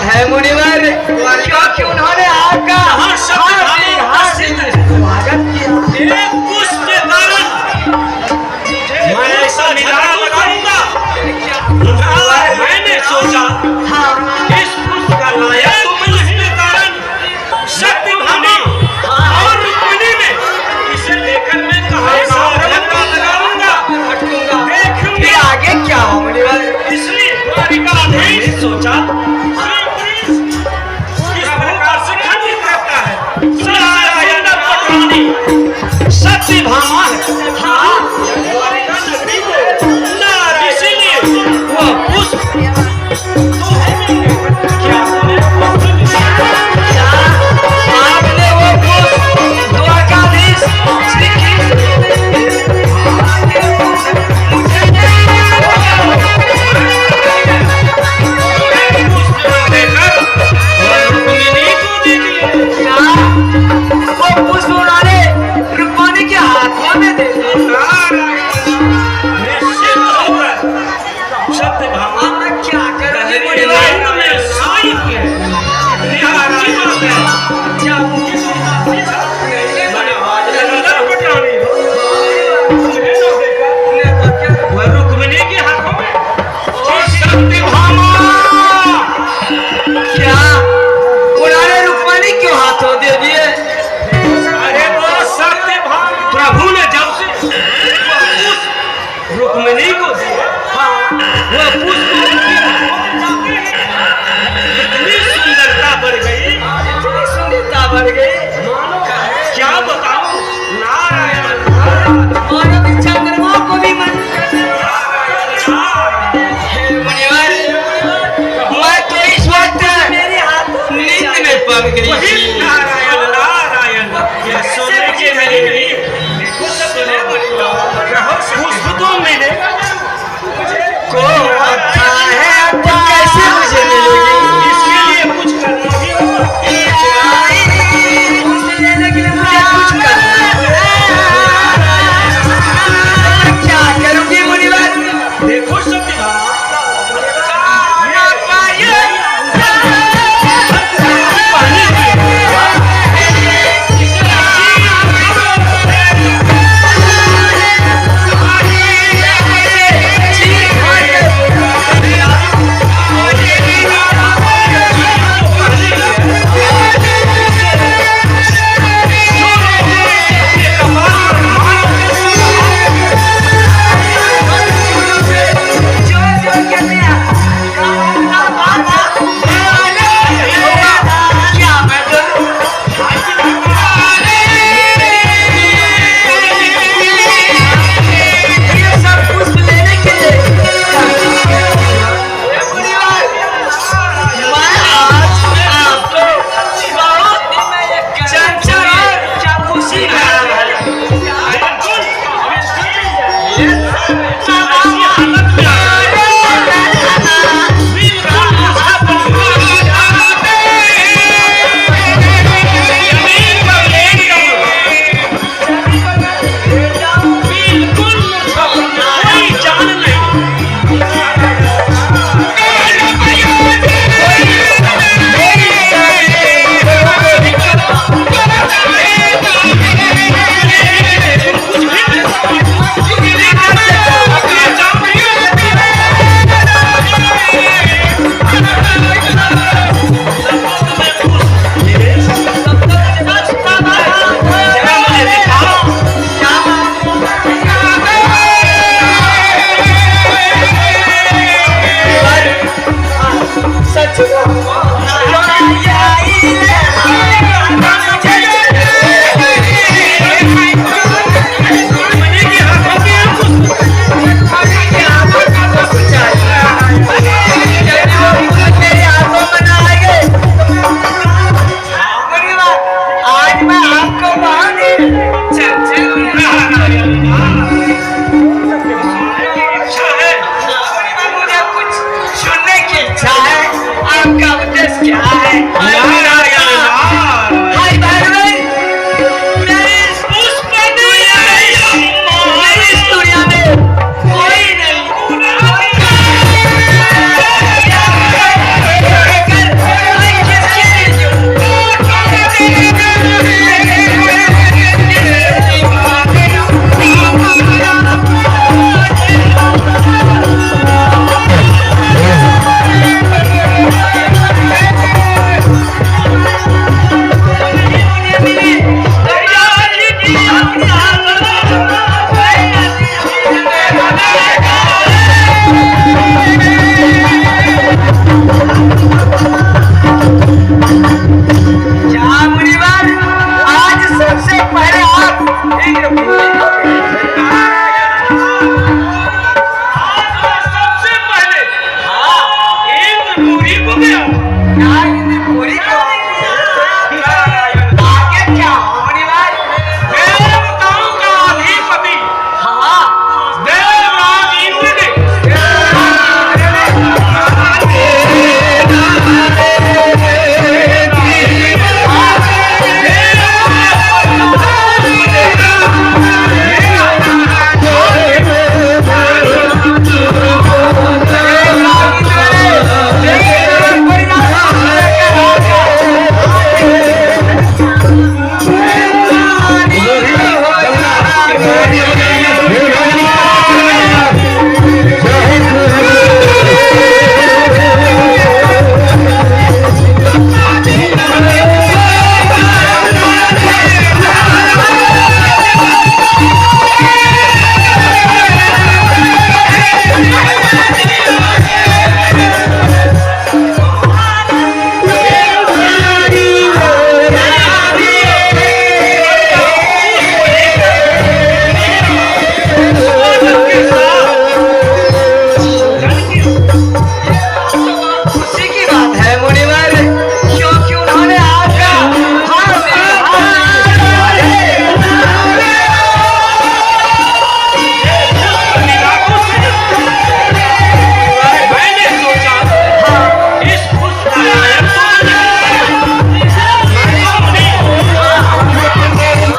है मुनिवर, क्योंकि उन्होंने आपका स्वागत किया। उसके कारण मैं ऐसा निराला लगाऊंगा। मैंने सोचा इस पुष्प का लाया तो मैं इसके कारण सत्यभामा और रुक्मिणी में इसे लेकर मैं कहाँ लगाऊंगा, फिर आगे क्या हो मुनिवर? इसलिए द्वारिका नहीं सोचा इस प्रकार से खंडित करता है। नारायण पटरानी सत्यभामा है। इसीलिए वह पुष्प क्या आपने वो पुष्प द्वारकाधीश श्री कृष्ण रुक्मिणी को दिया। वह पुष्प इतनी सुंदरता बढ़ गई, मानो क्या बताऊं। नारायण चंद्रमा को भी मन मैं तो इस वक्त नींद में पड़ गई। नारायण नारायण यह सोने के लिए नहीं, पुष्प तो मिलेगा को अच्छा है तो कैसे मुझे मिलेगी? इसके लिए कुछ करना भी होगा। मुझे लेने के लिए मुझे कुछ करना है। क्या करूंगी मुनिवर? देखो सत्यभामा आपका उद्देश्य क्या है?